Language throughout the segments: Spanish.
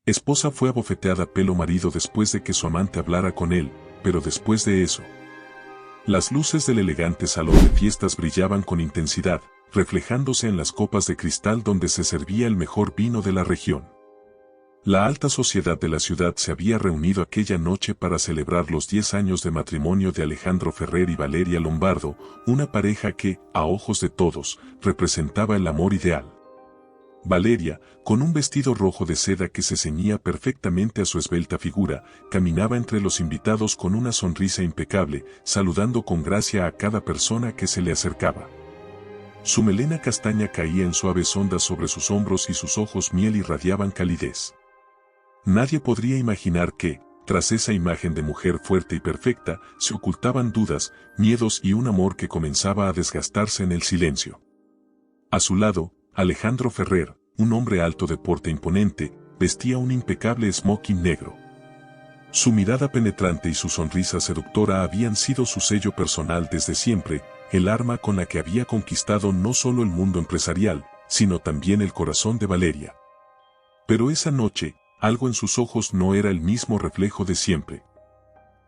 Esposa fue abofeteada pelo marido después de que su amante hablara con él, pero después de eso. Las luces del elegante salón de fiestas brillaban con intensidad, reflejándose en las copas de cristal donde se servía el mejor vino de la región. La alta sociedad de la ciudad se había reunido aquella noche para celebrar los 10 años de matrimonio de Alejandro Ferrer y Valeria Lombardo, una pareja que, a ojos de todos, representaba el amor ideal. Valeria, con un vestido rojo de seda que se ceñía perfectamente a su esbelta figura, caminaba entre los invitados con una sonrisa impecable, saludando con gracia a cada persona que se le acercaba. Su melena castaña caía en suaves ondas sobre sus hombros y sus ojos miel irradiaban calidez. Nadie podría imaginar que, tras esa imagen de mujer fuerte y perfecta, se ocultaban dudas, miedos y un amor que comenzaba a desgastarse en el silencio. A su lado, Alejandro Ferrer, un hombre alto de porte imponente, vestía un impecable smoking negro. Su mirada penetrante y su sonrisa seductora habían sido su sello personal desde siempre, el arma con la que había conquistado no solo el mundo empresarial, sino también el corazón de Valeria. Pero esa noche, algo en sus ojos no era el mismo reflejo de siempre.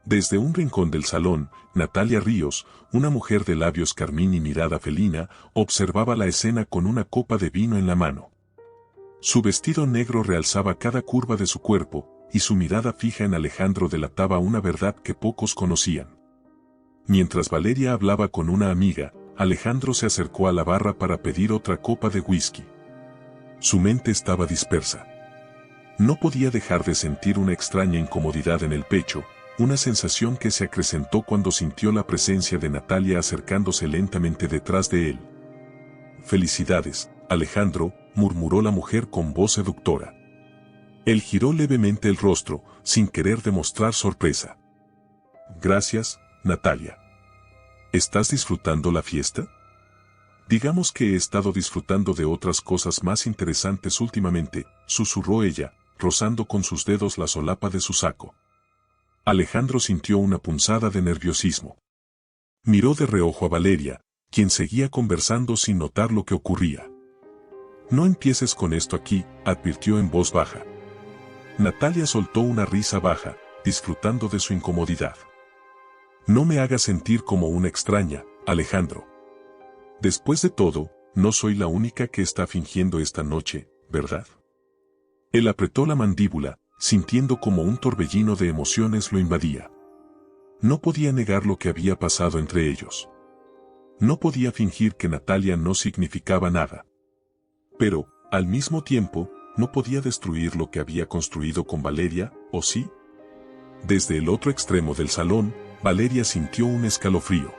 Desde un rincón del salón, Natalia Ríos, una mujer de labios carmín y mirada felina, observaba la escena con una copa de vino en la mano. Su vestido negro realzaba cada curva de su cuerpo, y su mirada fija en Alejandro delataba una verdad que pocos conocían. Mientras Valeria hablaba con una amiga, Alejandro se acercó a la barra para pedir otra copa de whisky. Su mente estaba dispersa. No podía dejar de sentir una extraña incomodidad en el pecho, una sensación que se acrecentó cuando sintió la presencia de Natalia acercándose lentamente detrás de él. «Felicidades, Alejandro», murmuró la mujer con voz seductora. Él giró levemente el rostro, sin querer demostrar sorpresa. «Gracias, Natalia. ¿Estás disfrutando la fiesta?» «Digamos que he estado disfrutando de otras cosas más interesantes últimamente», susurró ella, rozando con sus dedos la solapa de su saco. Alejandro sintió una punzada de nerviosismo. Miró de reojo a Valeria, quien seguía conversando sin notar lo que ocurría. «No empieces con esto aquí», advirtió en voz baja. Natalia soltó una risa baja, disfrutando de su incomodidad. «No me hagas sentir como una extraña, Alejandro. Después de todo, no soy la única que está fingiendo esta noche, ¿verdad?» Él apretó la mandíbula, sintiendo como un torbellino de emociones lo invadía. No podía negar lo que había pasado entre ellos. No podía fingir que Natalia no significaba nada. Pero, al mismo tiempo, no podía destruir lo que había construido con Valeria, ¿o sí? Desde el otro extremo del salón, Valeria sintió un escalofrío.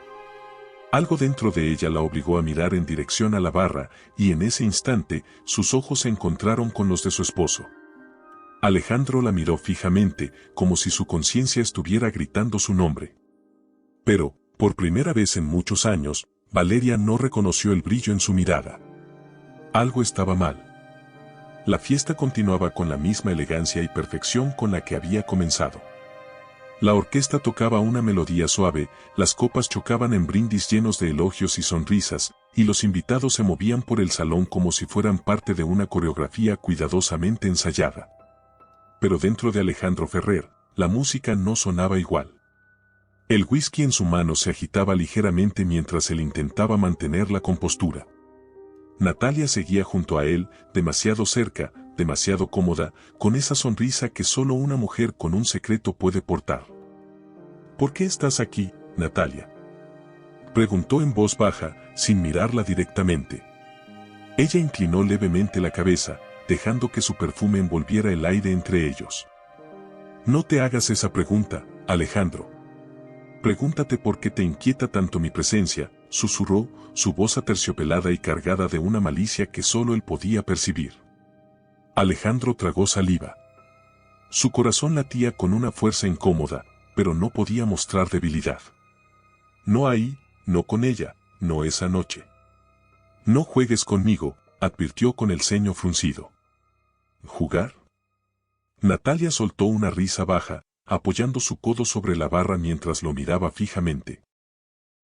Algo dentro de ella la obligó a mirar en dirección a la barra, y en ese instante, sus ojos se encontraron con los de su esposo. Alejandro la miró fijamente, como si su conciencia estuviera gritando su nombre. Pero, por primera vez en muchos años, Valeria no reconoció el brillo en su mirada. Algo estaba mal. La fiesta continuaba con la misma elegancia y perfección con la que había comenzado. La orquesta tocaba una melodía suave, las copas chocaban en brindis llenos de elogios y sonrisas, y los invitados se movían por el salón como si fueran parte de una coreografía cuidadosamente ensayada. Pero dentro de Alejandro Ferrer, la música no sonaba igual. El whisky en su mano se agitaba ligeramente mientras él intentaba mantener la compostura. Natalia seguía junto a él, demasiado cerca, demasiado cómoda, con esa sonrisa que solo una mujer con un secreto puede portar. «¿Por qué estás aquí, Natalia?», preguntó en voz baja, sin mirarla directamente. Ella inclinó levemente la cabeza, dejando que su perfume envolviera el aire entre ellos. «No te hagas esa pregunta, Alejandro. Pregúntate por qué te inquieta tanto mi presencia», susurró, su voz aterciopelada y cargada de una malicia que solo él podía percibir. Alejandro tragó saliva. Su corazón latía con una fuerza incómoda, pero no podía mostrar debilidad. «No ahí, no con ella, no esa noche. No juegues conmigo», advirtió con el ceño fruncido. «¿Jugar?». Natalia soltó una risa baja, apoyando su codo sobre la barra mientras lo miraba fijamente.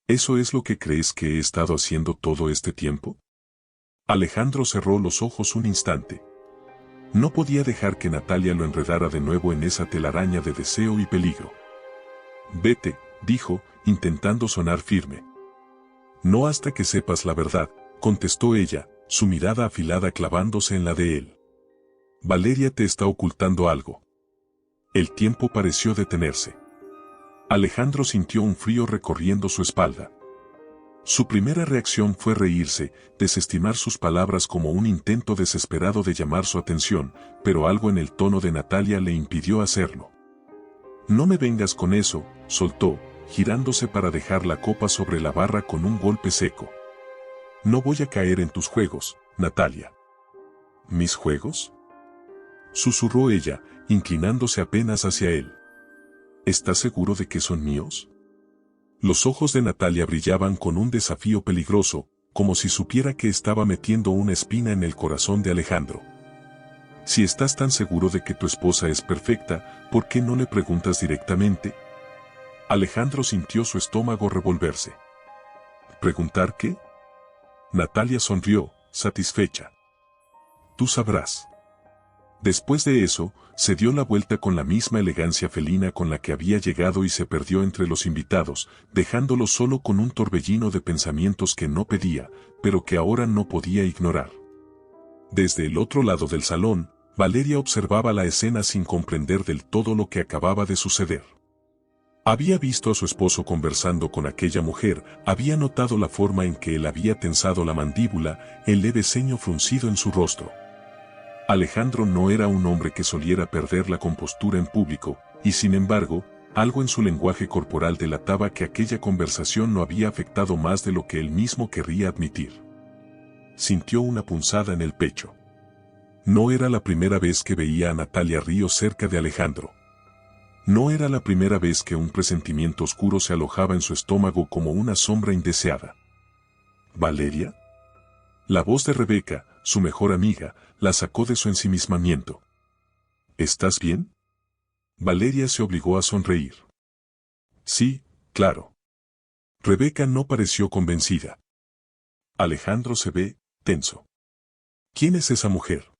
«¿Eso es lo que crees que he estado haciendo todo este tiempo?». Alejandro cerró los ojos un instante. No podía dejar que Natalia lo enredara de nuevo en esa telaraña de deseo y peligro. Vete, dijo, intentando sonar firme. No hasta que sepas la verdad, contestó ella, su mirada afilada clavándose en la de él. Valeria te está ocultando algo. El tiempo pareció detenerse. Alejandro sintió un frío recorriendo su espalda. Su primera reacción fue reírse, desestimar sus palabras como un intento desesperado de llamar su atención, pero algo en el tono de Natalia le impidió hacerlo. No me vengas con eso, soltó, girándose para dejar la copa sobre la barra con un golpe seco. No voy a caer en tus juegos, Natalia. ¿Mis juegos?, susurró ella, inclinándose apenas hacia él. ¿Estás seguro de que son míos? Los ojos de Natalia brillaban con un desafío peligroso, como si supiera que estaba metiendo una espina en el corazón de Alejandro. Si estás tan seguro de que tu esposa es perfecta, ¿por qué no le preguntas directamente? Alejandro sintió su estómago revolverse. ¿Preguntar qué? Natalia sonrió, satisfecha. Tú sabrás. Después de eso, se dio la vuelta con la misma elegancia felina con la que había llegado y se perdió entre los invitados, dejándolo solo con un torbellino de pensamientos que no pedía, pero que ahora no podía ignorar. Desde el otro lado del salón, Valeria observaba la escena sin comprender del todo lo que acababa de suceder. Había visto a su esposo conversando con aquella mujer, había notado la forma en que él había tensado la mandíbula, el leve ceño fruncido en su rostro. Alejandro no era un hombre que soliera perder la compostura en público, y sin embargo, algo en su lenguaje corporal delataba que aquella conversación no había afectado más de lo que él mismo querría admitir. Sintió una punzada en el pecho. No era la primera vez que veía a Natalia Ríos cerca de Alejandro. No era la primera vez que un presentimiento oscuro se alojaba en su estómago como una sombra indeseada. ¿Valeria? La voz de Rebeca, su mejor amiga, la sacó de su ensimismamiento. ¿Estás bien? Valeria se obligó a sonreír. Sí, claro. Rebeca no pareció convencida. Alejandro se ve tenso. ¿Quién es esa mujer?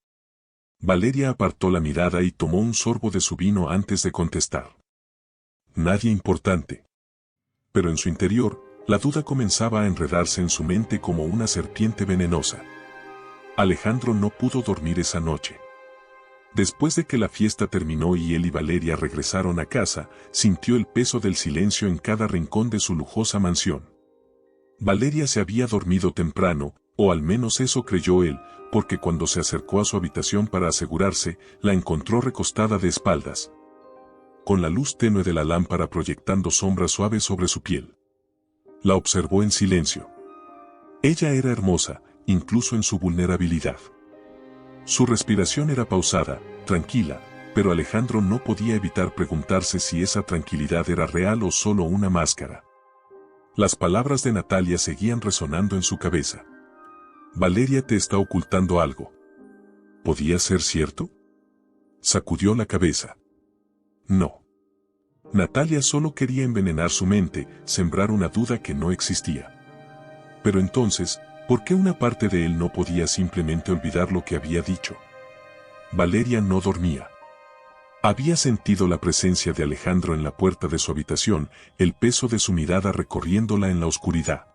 Valeria apartó la mirada y tomó un sorbo de su vino antes de contestar. Nadie importante. Pero en su interior, la duda comenzaba a enredarse en su mente como una serpiente venenosa. Alejandro no pudo dormir esa noche. Después de que la fiesta terminó y él y Valeria regresaron a casa, sintió el peso del silencio en cada rincón de su lujosa mansión. Valeria se había dormido temprano, o al menos eso creyó él, porque cuando se acercó a su habitación para asegurarse, la encontró recostada de espaldas, con la luz tenue de la lámpara proyectando sombras suaves sobre su piel. La observó en silencio. Ella era hermosa, incluso en su vulnerabilidad. Su respiración era pausada, tranquila, pero Alejandro no podía evitar preguntarse si esa tranquilidad era real o solo una máscara. Las palabras de Natalia seguían resonando en su cabeza. Valeria te está ocultando algo. ¿Podía ser cierto? Sacudió la cabeza. No. Natalia solo quería envenenar su mente, sembrar una duda que no existía. Pero entonces, ¿por qué una parte de él no podía simplemente olvidar lo que había dicho? Valeria no dormía. Había sentido la presencia de Alejandro en la puerta de su habitación, el peso de su mirada recorriéndola en la oscuridad.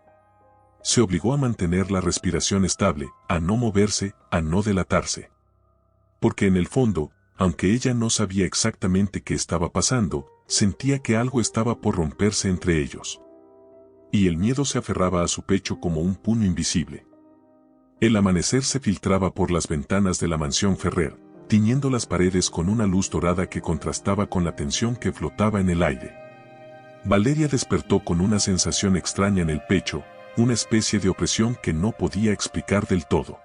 Se obligó a mantener la respiración estable, a no moverse, a no delatarse. Porque en el fondo, aunque ella no sabía exactamente qué estaba pasando, sentía que algo estaba por romperse entre ellos. Y el miedo se aferraba a su pecho como un puño invisible. El amanecer se filtraba por las ventanas de la mansión Ferrer, tiñendo las paredes con una luz dorada que contrastaba con la tensión que flotaba en el aire. Valeria despertó con una sensación extraña en el pecho, una especie de opresión que no podía explicar del todo.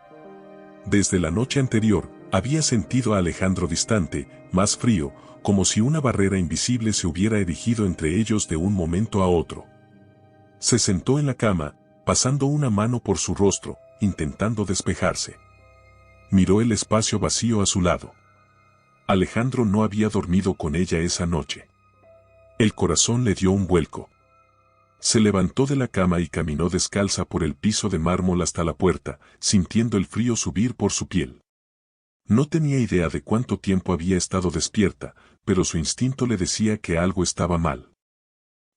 Desde la noche anterior, había sentido a Alejandro distante, más frío, como si una barrera invisible se hubiera erigido entre ellos de un momento a otro. Se sentó en la cama, pasando una mano por su rostro, intentando despejarse. Miró el espacio vacío a su lado. Alejandro no había dormido con ella esa noche. El corazón le dio un vuelco. Se levantó de la cama y caminó descalza por el piso de mármol hasta la puerta, sintiendo el frío subir por su piel. No tenía idea de cuánto tiempo había estado despierta, pero su instinto le decía que algo estaba mal.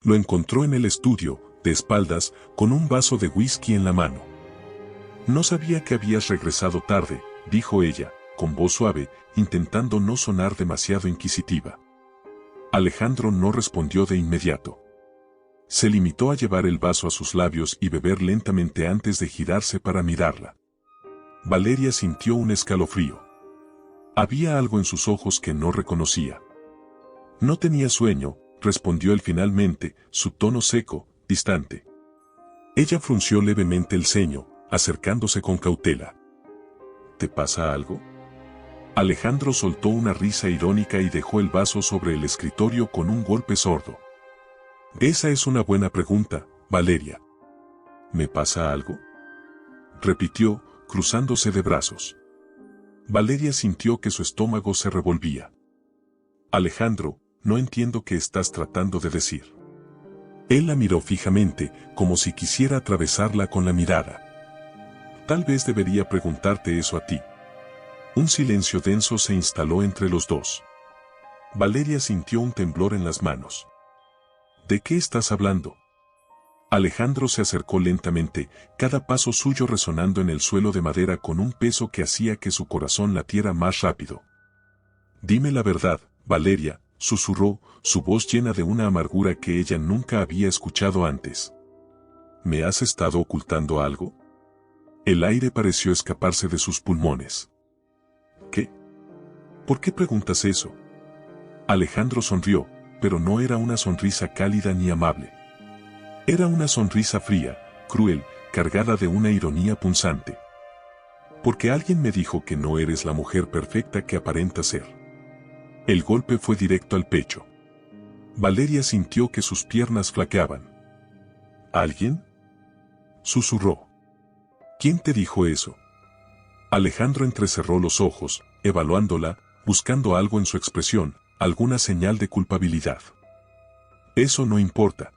Lo encontró en el estudio, de espaldas, con un vaso de whisky en la mano. No sabía que habías regresado tarde, dijo ella, con voz suave, intentando no sonar demasiado inquisitiva. Alejandro no respondió de inmediato. Se limitó a llevar el vaso a sus labios y beber lentamente antes de girarse para mirarla. Valeria sintió un escalofrío. Había algo en sus ojos que no reconocía. No tenía sueño, respondió él finalmente, su tono seco, distante. Ella frunció levemente el ceño, acercándose con cautela. ¿Te pasa algo? Alejandro soltó una risa irónica y dejó el vaso sobre el escritorio con un golpe sordo. Esa es una buena pregunta, Valeria. ¿Me pasa algo? Repitió, cruzándose de brazos. Valeria sintió que su estómago se revolvía. Alejandro, no entiendo qué estás tratando de decir. Él la miró fijamente, como si quisiera atravesarla con la mirada. Tal vez debería preguntarte eso a ti. Un silencio denso se instaló entre los dos. Valeria sintió un temblor en las manos. ¿De qué estás hablando? Alejandro se acercó lentamente, cada paso suyo resonando en el suelo de madera con un peso que hacía que su corazón latiera más rápido. Dime la verdad, Valeria, susurró, su voz llena de una amargura que ella nunca había escuchado antes. ¿Me has estado ocultando algo? El aire pareció escaparse de sus pulmones. ¿Qué? ¿Por qué preguntas eso? Alejandro sonrió, pero no era una sonrisa cálida ni amable. Era una sonrisa fría, cruel, cargada de una ironía punzante. Porque alguien me dijo que no eres la mujer perfecta que aparenta ser. El golpe fue directo al pecho. Valeria sintió que sus piernas flaqueaban. ¿Alguien? Susurró. ¿Quién te dijo eso? Alejandro entrecerró los ojos, evaluándola, buscando algo en su expresión, alguna señal de culpabilidad. Eso no importa.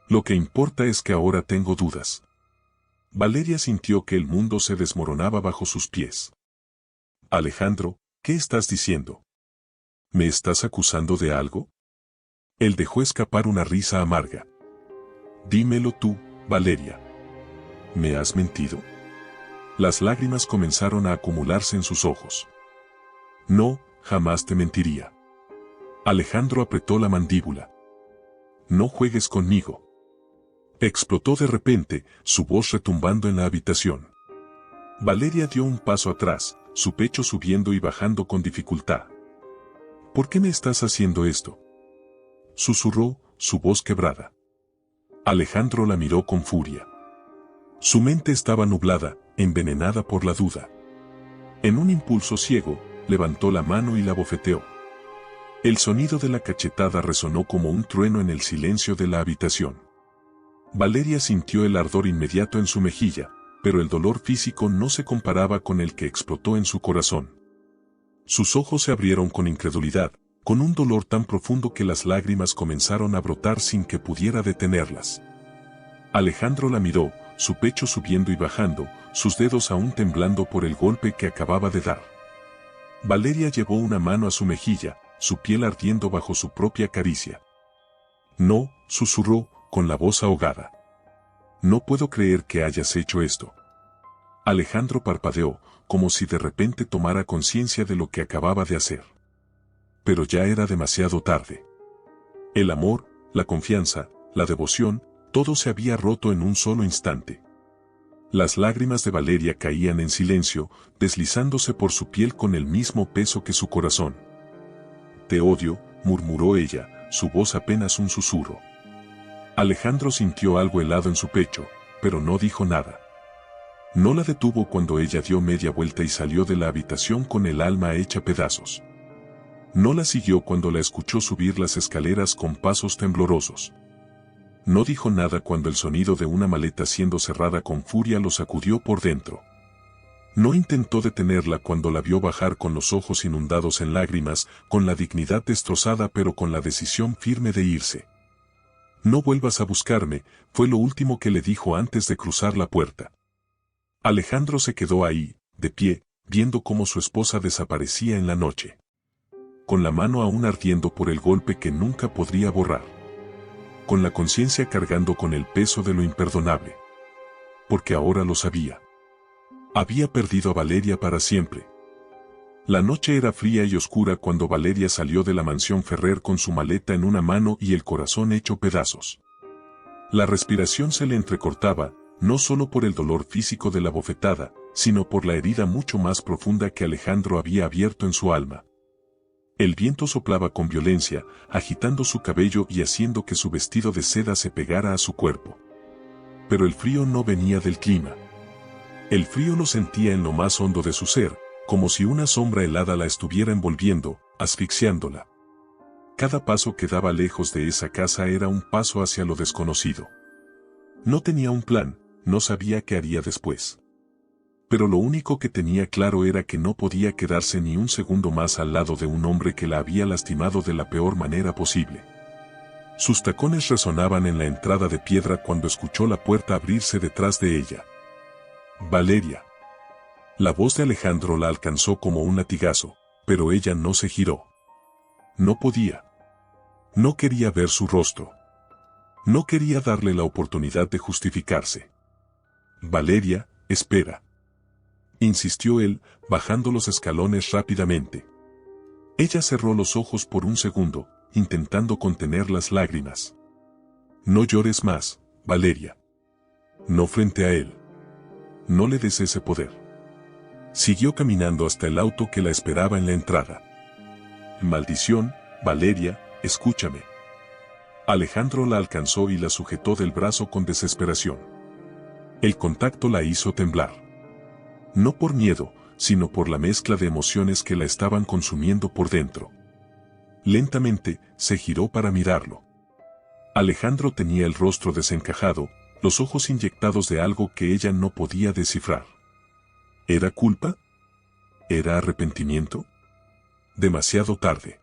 Lo que importa es que ahora tengo dudas. Valeria sintió que el mundo se desmoronaba bajo sus pies. Alejandro, ¿qué estás diciendo? ¿Me estás acusando de algo? Él dejó escapar una risa amarga. Dímelo tú, Valeria. ¿Me has mentido? Las lágrimas comenzaron a acumularse en sus ojos. No, jamás te mentiría. Alejandro apretó la mandíbula. No juegues conmigo. Explotó de repente, su voz retumbando en la habitación. Valeria dio un paso atrás, su pecho subiendo y bajando con dificultad. ¿Por qué me estás haciendo esto? Susurró, su voz quebrada. Alejandro la miró con furia. Su mente estaba nublada, envenenada por la duda. En un impulso ciego, levantó la mano y la bofeteó. El sonido de la cachetada resonó como un trueno en el silencio de la habitación. Valeria sintió el ardor inmediato en su mejilla, pero el dolor físico no se comparaba con el que explotó en su corazón. Sus ojos se abrieron con incredulidad, con un dolor tan profundo que las lágrimas comenzaron a brotar sin que pudiera detenerlas. Alejandro la miró, su pecho subiendo y bajando, sus dedos aún temblando por el golpe que acababa de dar. Valeria llevó una mano a su mejilla, su piel ardiendo bajo su propia caricia. No, susurró, con la voz ahogada. No puedo creer que hayas hecho esto. Alejandro parpadeó, como si de repente tomara conciencia de lo que acababa de hacer. Pero ya era demasiado tarde. El amor, la confianza, la devoción, todo se había roto en un solo instante. Las lágrimas de Valeria caían en silencio, deslizándose por su piel con el mismo peso que su corazón. Te odio, murmuró ella, su voz apenas un susurro. Alejandro sintió algo helado en su pecho, pero no dijo nada. No la detuvo cuando ella dio media vuelta y salió de la habitación con el alma hecha pedazos. No la siguió cuando la escuchó subir las escaleras con pasos temblorosos. No dijo nada cuando el sonido de una maleta siendo cerrada con furia lo sacudió por dentro. No intentó detenerla cuando la vio bajar con los ojos inundados en lágrimas, con la dignidad destrozada pero con la decisión firme de irse. No vuelvas a buscarme, fue lo último que le dijo antes de cruzar la puerta. Alejandro se quedó ahí, de pie, viendo cómo su esposa desaparecía en la noche. Con la mano aún ardiendo por el golpe que nunca podría borrar. Con la conciencia cargando con el peso de lo imperdonable. Porque ahora lo sabía. Había perdido a Valeria para siempre. La noche era fría y oscura cuando Valeria salió de la mansión Ferrer con su maleta en una mano y el corazón hecho pedazos. La respiración se le entrecortaba, no solo por el dolor físico de la bofetada, sino por la herida mucho más profunda que Alejandro había abierto en su alma. El viento soplaba con violencia, agitando su cabello y haciendo que su vestido de seda se pegara a su cuerpo. Pero el frío no venía del clima. El frío lo sentía en lo más hondo de su ser, como si una sombra helada la estuviera envolviendo, asfixiándola. Cada paso que daba lejos de esa casa era un paso hacia lo desconocido. No tenía un plan, no sabía qué haría después. Pero lo único que tenía claro era que no podía quedarse ni un segundo más al lado de un hombre que la había lastimado de la peor manera posible. Sus tacones resonaban en la entrada de piedra cuando escuchó la puerta abrirse detrás de ella. Valeria. La voz de Alejandro la alcanzó como un latigazo, pero ella no se giró. No podía. No quería ver su rostro. No quería darle la oportunidad de justificarse. Valeria, espera. Insistió él, bajando los escalones rápidamente. Ella cerró los ojos por un segundo, intentando contener las lágrimas. No llores más, Valeria. No frente a él. No le des ese poder. Siguió caminando hasta el auto que la esperaba en la entrada. Maldición, Valeria, escúchame. Alejandro la alcanzó y la sujetó del brazo con desesperación. El contacto la hizo temblar. No por miedo, sino por la mezcla de emociones que la estaban consumiendo por dentro. Lentamente, se giró para mirarlo. Alejandro tenía el rostro desencajado, los ojos inyectados de algo que ella no podía descifrar. ¿Era culpa? ¿Era arrepentimiento? Demasiado tarde.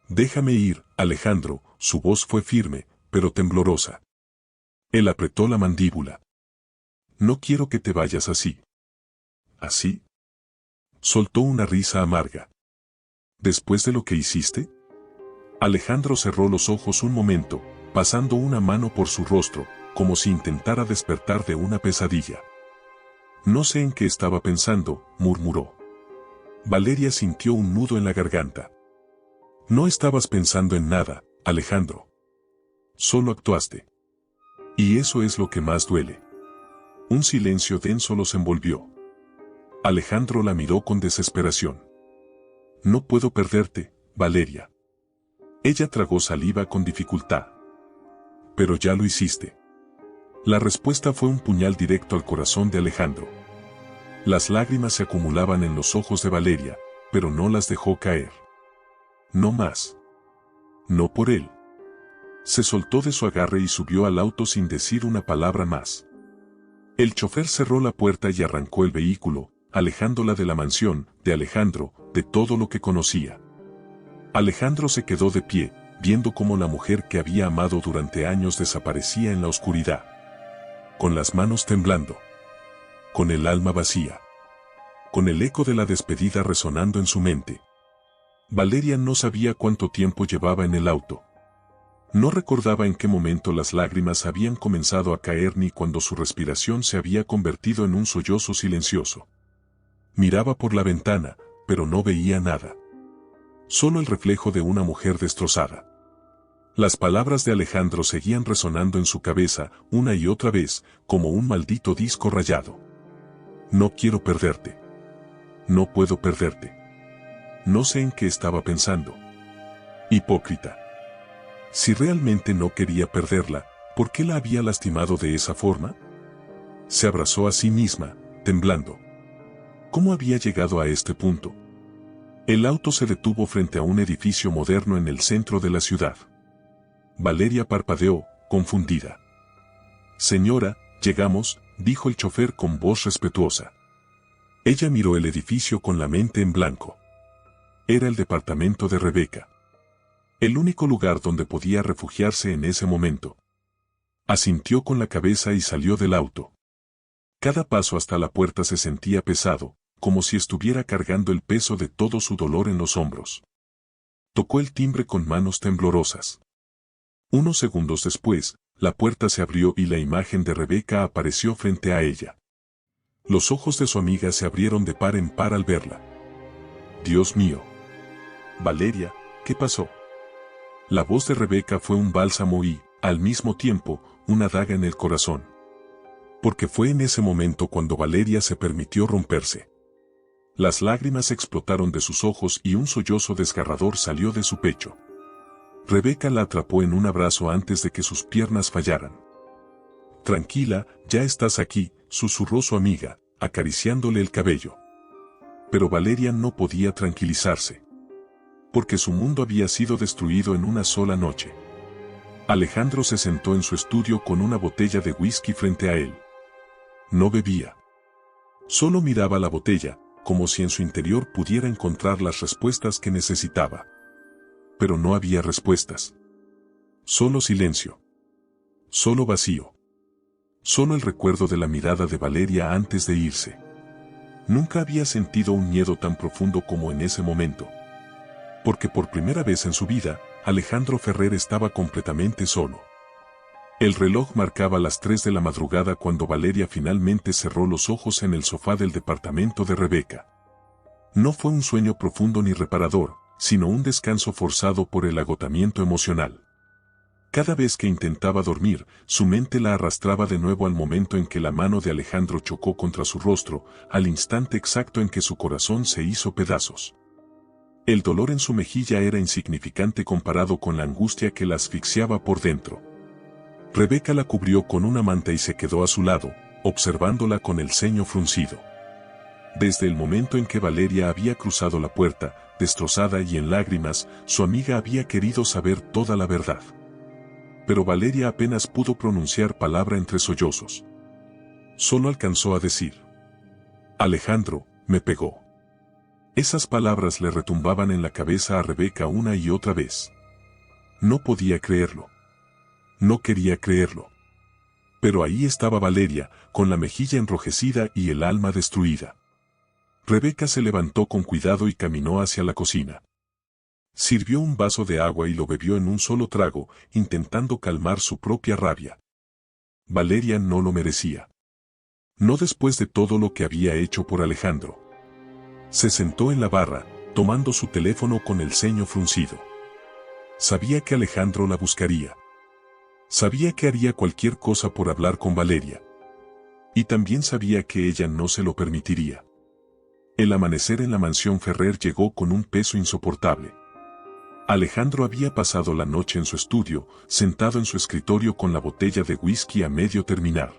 Déjame ir, Alejandro, su voz fue firme, pero temblorosa. Él apretó la mandíbula. No quiero que te vayas así. ¿Así? Soltó una risa amarga. ¿Después de lo que hiciste? Alejandro cerró los ojos un momento, pasando una mano por su rostro, como si intentara despertar de una pesadilla. No sé en qué estaba pensando, murmuró. Valeria sintió un nudo en la garganta. No estabas pensando en nada, Alejandro. Solo actuaste. Y eso es lo que más duele. Un silencio denso los envolvió. Alejandro la miró con desesperación. No puedo perderte, Valeria. Ella tragó saliva con dificultad. Pero ya lo hiciste. La respuesta fue un puñal directo al corazón de Alejandro. Las lágrimas se acumulaban en los ojos de Valeria, pero no las dejó caer. No más. No por él. Se soltó de su agarre y subió al auto sin decir una palabra más. El chofer cerró la puerta y arrancó el vehículo, alejándola de la mansión, de Alejandro, de todo lo que conocía. Alejandro se quedó de pie, viendo cómo la mujer que había amado durante años desaparecía en la oscuridad. Con las manos temblando. Con el alma vacía. Con el eco de la despedida resonando en su mente. Valeria no sabía cuánto tiempo llevaba en el auto. No recordaba en qué momento las lágrimas habían comenzado a caer ni cuando su respiración se había convertido en un sollozo silencioso. Miraba por la ventana, pero no veía nada. Solo el reflejo de una mujer destrozada. Las palabras de Alejandro seguían resonando en su cabeza, una y otra vez, como un maldito disco rayado. No quiero perderte. No puedo perderte. No sé en qué estaba pensando. Hipócrita. Si realmente no quería perderla, ¿por qué la había lastimado de esa forma? Se abrazó a sí misma, temblando. ¿Cómo había llegado a este punto? El auto se detuvo frente a un edificio moderno en el centro de la ciudad. Valeria parpadeó, confundida. Señora, llegamos, dijo el chofer con voz respetuosa. Ella miró el edificio con la mente en blanco. Era el departamento de Rebeca. El único lugar donde podía refugiarse en ese momento. Asintió con la cabeza y salió del auto. Cada paso hasta la puerta se sentía pesado, como si estuviera cargando el peso de todo su dolor en los hombros. Tocó el timbre con manos temblorosas. Unos segundos después, la puerta se abrió y la imagen de Rebeca apareció frente a ella. Los ojos de su amiga se abrieron de par en par al verla. Dios mío. Valeria, ¿qué pasó? La voz de Rebeca fue un bálsamo y, al mismo tiempo, una daga en el corazón. Porque fue en ese momento cuando Valeria se permitió romperse. Las lágrimas explotaron de sus ojos y un sollozo desgarrador salió de su pecho. Rebeca la atrapó en un abrazo antes de que sus piernas fallaran. Tranquila, ya estás aquí, susurró su amiga, acariciándole el cabello. Pero Valeria no podía tranquilizarse. Porque su mundo había sido destruido en una sola noche. Alejandro se sentó en su estudio con una botella de whisky frente a él. No bebía. Solo miraba la botella, como si en su interior pudiera encontrar las respuestas que necesitaba. Pero no había respuestas. Solo silencio. Solo vacío. Solo el recuerdo de la mirada de Valeria antes de irse. Nunca había sentido un miedo tan profundo como en ese momento. Porque por primera vez en su vida, Alejandro Ferrer estaba completamente solo. El reloj marcaba las 3 de la madrugada cuando Valeria finalmente cerró los ojos en el sofá del departamento de Rebeca. No fue un sueño profundo ni reparador, sino un descanso forzado por el agotamiento emocional. Cada vez que intentaba dormir, su mente la arrastraba de nuevo al momento en que la mano de Alejandro chocó contra su rostro, al instante exacto en que su corazón se hizo pedazos. El dolor en su mejilla era insignificante comparado con la angustia que la asfixiaba por dentro. Rebeca la cubrió con una manta y se quedó a su lado, observándola con el ceño fruncido. Desde el momento en que Valeria había cruzado la puerta, destrozada y en lágrimas, su amiga había querido saber toda la verdad. Pero Valeria apenas pudo pronunciar palabra entre sollozos. Solo alcanzó a decir: Alejandro, me pegó. Esas palabras le retumbaban en la cabeza a Rebeca una y otra vez. No podía creerlo. No quería creerlo. Pero ahí estaba Valeria, con la mejilla enrojecida y el alma destruida. Rebeca se levantó con cuidado y caminó hacia la cocina. Sirvió un vaso de agua y lo bebió en un solo trago, intentando calmar su propia rabia. Valeria no lo merecía. No después de todo lo que había hecho por Alejandro. Se sentó en la barra, tomando su teléfono con el ceño fruncido. Sabía que Alejandro la buscaría. Sabía que haría cualquier cosa por hablar con Valeria. Y también sabía que ella no se lo permitiría. El amanecer en la mansión Ferrer llegó con un peso insoportable. Alejandro había pasado la noche en su estudio, sentado en su escritorio con la botella de whisky a medio terminar.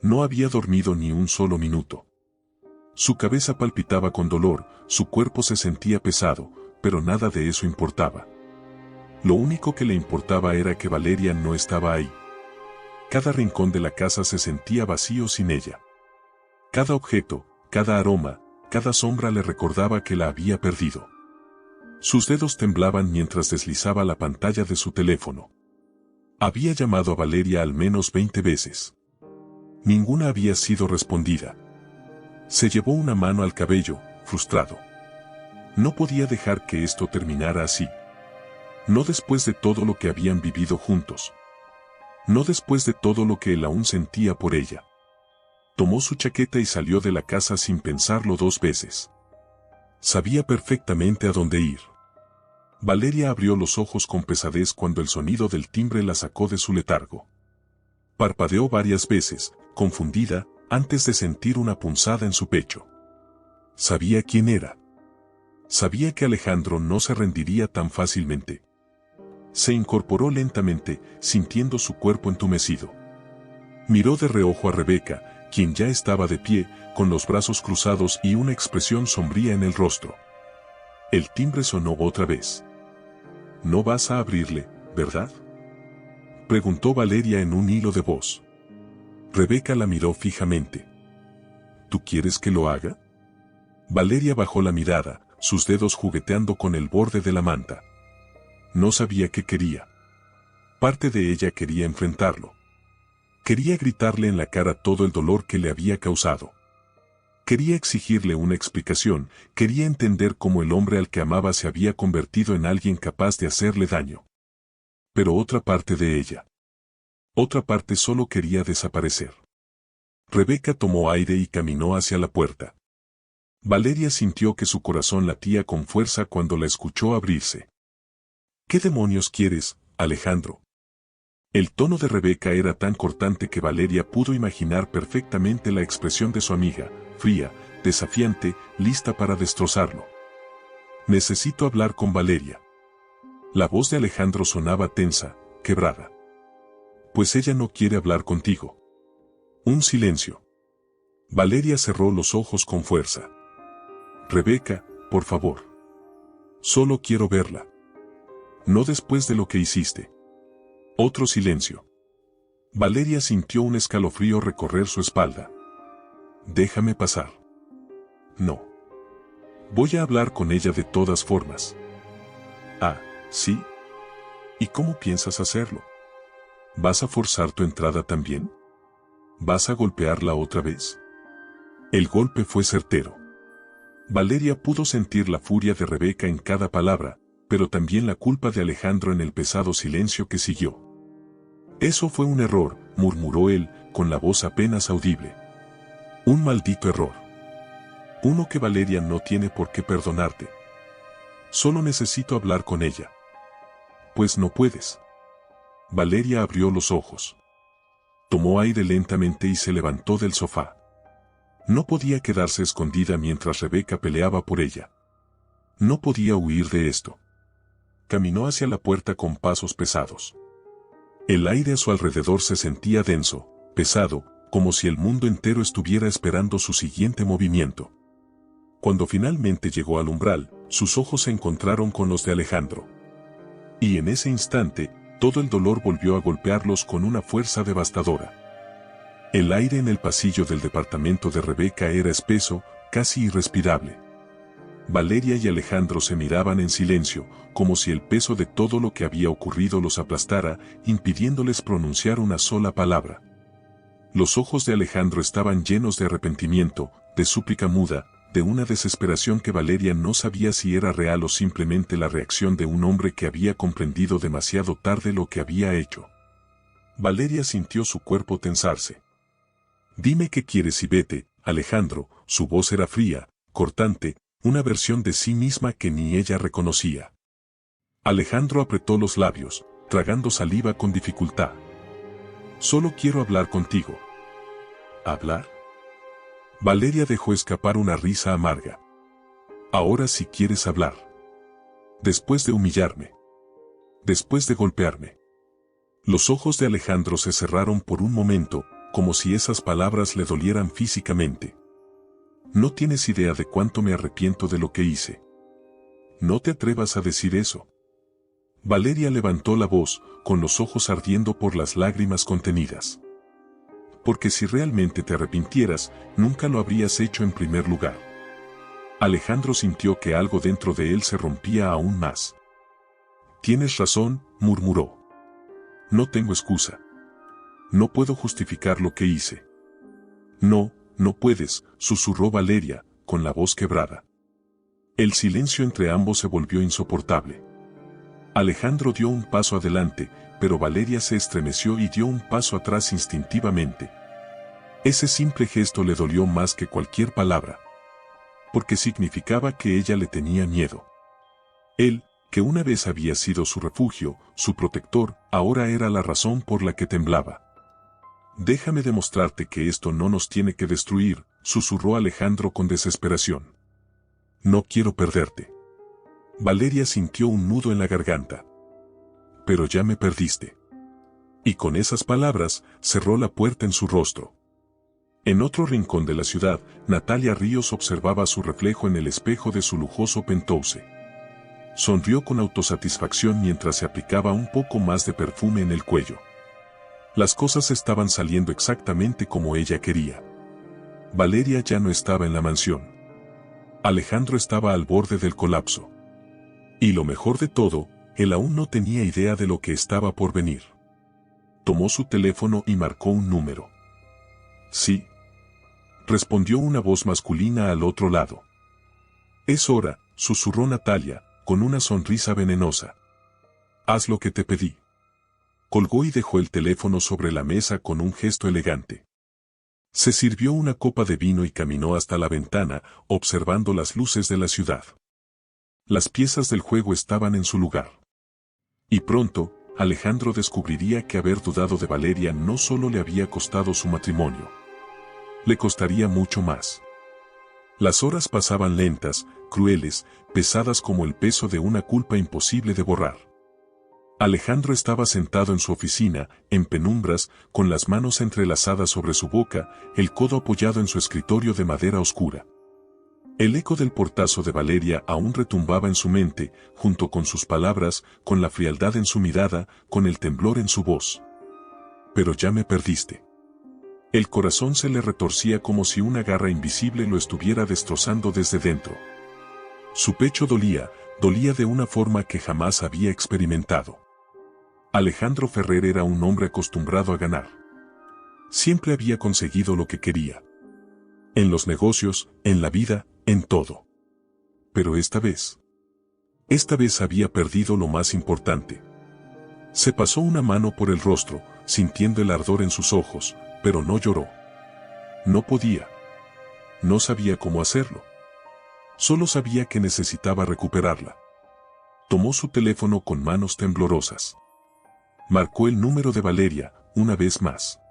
No había dormido ni un solo minuto. Su cabeza palpitaba con dolor, su cuerpo se sentía pesado, pero nada de eso importaba. Lo único que le importaba era que Valeria no estaba ahí. Cada rincón de la casa se sentía vacío sin ella. Cada objeto, cada aroma, cada sombra le recordaba que la había perdido. Sus dedos temblaban mientras deslizaba la pantalla de su teléfono. Había llamado a Valeria al menos 20 veces. Ninguna había sido respondida. Se llevó una mano al cabello, frustrado. No podía dejar que esto terminara así. No después de todo lo que habían vivido juntos. No después de todo lo que él aún sentía por ella. Tomó su chaqueta y salió de la casa sin pensarlo 2 veces. Sabía perfectamente a dónde ir. Valeria abrió los ojos con pesadez cuando el sonido del timbre la sacó de su letargo. Parpadeó varias veces, confundida, antes de sentir una punzada en su pecho. Sabía quién era. Sabía que Alejandro no se rendiría tan fácilmente. Se incorporó lentamente, sintiendo su cuerpo entumecido. Miró de reojo a Rebeca, quien ya estaba de pie, con los brazos cruzados y una expresión sombría en el rostro. El timbre sonó otra vez. «¿No vas a abrirle, verdad?», preguntó Valeria en un hilo de voz. Rebeca la miró fijamente. «¿Tú quieres que lo haga?». Valeria bajó la mirada, sus dedos jugueteando con el borde de la manta. No sabía qué quería. Parte de ella quería enfrentarlo. Quería gritarle en la cara todo el dolor que le había causado. Quería exigirle una explicación, quería entender cómo el hombre al que amaba se había convertido en alguien capaz de hacerle daño. Pero otra parte de ella. Otra parte solo quería desaparecer. Rebeca tomó aire y caminó hacia la puerta. Valeria sintió que su corazón latía con fuerza cuando la escuchó abrirse. ¿Qué demonios quieres, Alejandro? El tono de Rebeca era tan cortante que Valeria pudo imaginar perfectamente la expresión de su amiga, fría, desafiante, lista para destrozarlo. Necesito hablar con Valeria. La voz de Alejandro sonaba tensa, quebrada. Pues ella no quiere hablar contigo. Un silencio. Valeria cerró los ojos con fuerza. Rebeca, por favor. Solo quiero verla. No después de lo que hiciste. Otro silencio. Valeria sintió un escalofrío recorrer su espalda. Déjame pasar. No. Voy a hablar con ella de todas formas. Ah, ¿sí? ¿Y cómo piensas hacerlo? ¿Vas a forzar tu entrada también? ¿Vas a golpearla otra vez? El golpe fue certero. Valeria pudo sentir la furia de Rebeca en cada palabra, pero también la culpa de Alejandro en el pesado silencio que siguió. Eso fue un error, murmuró él, con la voz apenas audible. Un maldito error. Uno que Valeria no tiene por qué perdonarte. Solo necesito hablar con ella. Pues no puedes. Valeria abrió los ojos. Tomó aire lentamente y se levantó del sofá. No podía quedarse escondida mientras Rebeca peleaba por ella. No podía huir de esto. Caminó hacia la puerta con pasos pesados. El aire a su alrededor se sentía denso, pesado, como si el mundo entero estuviera esperando su siguiente movimiento. Cuando finalmente llegó al umbral, sus ojos se encontraron con los de Alejandro. Y en ese instante, todo el dolor volvió a golpearlos con una fuerza devastadora. El aire en el pasillo del departamento de Rebeca era espeso, casi irrespirable. Valeria y Alejandro se miraban en silencio, como si el peso de todo lo que había ocurrido los aplastara, impidiéndoles pronunciar una sola palabra. Los ojos de Alejandro estaban llenos de arrepentimiento, de súplica muda, de una desesperación que Valeria no sabía si era real o simplemente la reacción de un hombre que había comprendido demasiado tarde lo que había hecho. Valeria sintió su cuerpo tensarse. Dime qué quieres y vete, Alejandro. Su voz era fría, cortante, una versión de sí misma que ni ella reconocía. Alejandro apretó los labios, tragando saliva con dificultad. Solo quiero hablar contigo. ¿Hablar? Valeria dejó escapar una risa amarga. Ahora sí quieres hablar. Después de humillarme. Después de golpearme. Los ojos de Alejandro se cerraron por un momento, como si esas palabras le dolieran físicamente. No tienes idea de cuánto me arrepiento de lo que hice. No te atrevas a decir eso. Valeria levantó la voz, con los ojos ardiendo por las lágrimas contenidas. Porque si realmente te arrepintieras, nunca lo habrías hecho en primer lugar. Alejandro sintió que algo dentro de él se rompía aún más. Tienes razón, murmuró. No tengo excusa. No puedo justificar lo que hice. No, no puedes, susurró Valeria, con la voz quebrada. El silencio entre ambos se volvió insoportable. Alejandro dio un paso adelante, pero Valeria se estremeció y dio un paso atrás instintivamente. Ese simple gesto le dolió más que cualquier palabra. Porque significaba que ella le tenía miedo. Él, que una vez había sido su refugio, su protector, ahora era la razón por la que temblaba. Déjame demostrarte que esto no nos tiene que destruir, susurró Alejandro con desesperación. No quiero perderte. Valeria sintió un nudo en la garganta. Pero ya me perdiste. Y con esas palabras, cerró la puerta en su rostro. En otro rincón de la ciudad, Natalia Ríos observaba su reflejo en el espejo de su lujoso penthouse. Sonrió con autosatisfacción mientras se aplicaba un poco más de perfume en el cuello. Las cosas estaban saliendo exactamente como ella quería. Valeria ya no estaba en la mansión. Alejandro estaba al borde del colapso. Y lo mejor de todo, él aún no tenía idea de lo que estaba por venir. Tomó su teléfono y marcó un número. Sí. respondió una voz masculina al otro lado. Es hora, susurró Natalia, con una sonrisa venenosa. Haz lo que te pedí. Colgó y dejó el teléfono sobre la mesa con un gesto elegante. Se sirvió una copa de vino y caminó hasta la ventana, observando las luces de la ciudad. Las piezas del juego estaban en su lugar. Y pronto, Alejandro descubriría que haber dudado de Valeria no solo le había costado su matrimonio. Le costaría mucho más. Las horas pasaban lentas, crueles, pesadas como el peso de una culpa imposible de borrar. Alejandro estaba sentado en su oficina, en penumbras, con las manos entrelazadas sobre su boca, el codo apoyado en su escritorio de madera oscura. El eco del portazo de Valeria aún retumbaba en su mente, junto con sus palabras, con la frialdad en su mirada, con el temblor en su voz. Pero ya me perdiste. El corazón se le retorcía como si una garra invisible lo estuviera destrozando desde dentro. Su pecho dolía de una forma que jamás había experimentado. Alejandro Ferrer era un hombre acostumbrado a ganar. Siempre había conseguido lo que quería. En los negocios, en la vida, en todo. Pero esta vez había perdido lo más importante. Se pasó una mano por el rostro, sintiendo el ardor en sus ojos, pero no lloró. No podía. No sabía cómo hacerlo. Solo sabía que necesitaba recuperarla. Tomó su teléfono con manos temblorosas. Marcó el número de Valeria, una vez más.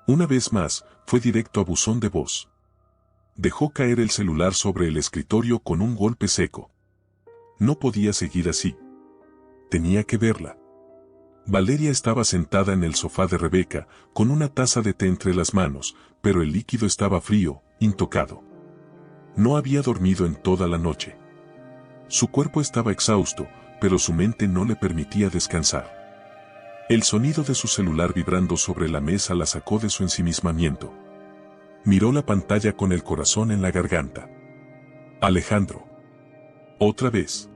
Una vez más, fue directo a buzón de voz. Dejó caer el celular sobre el escritorio con un golpe seco. No podía seguir así. Tenía que verla. Valeria estaba sentada en el sofá de Rebeca, con una taza de té entre las manos, pero el líquido estaba frío, intocado. No había dormido en toda la noche. Su cuerpo estaba exhausto, pero su mente no le permitía descansar. El sonido de su celular vibrando sobre la mesa la sacó de su ensimismamiento. Miró la pantalla con el corazón en la garganta. Alejandro. Otra vez.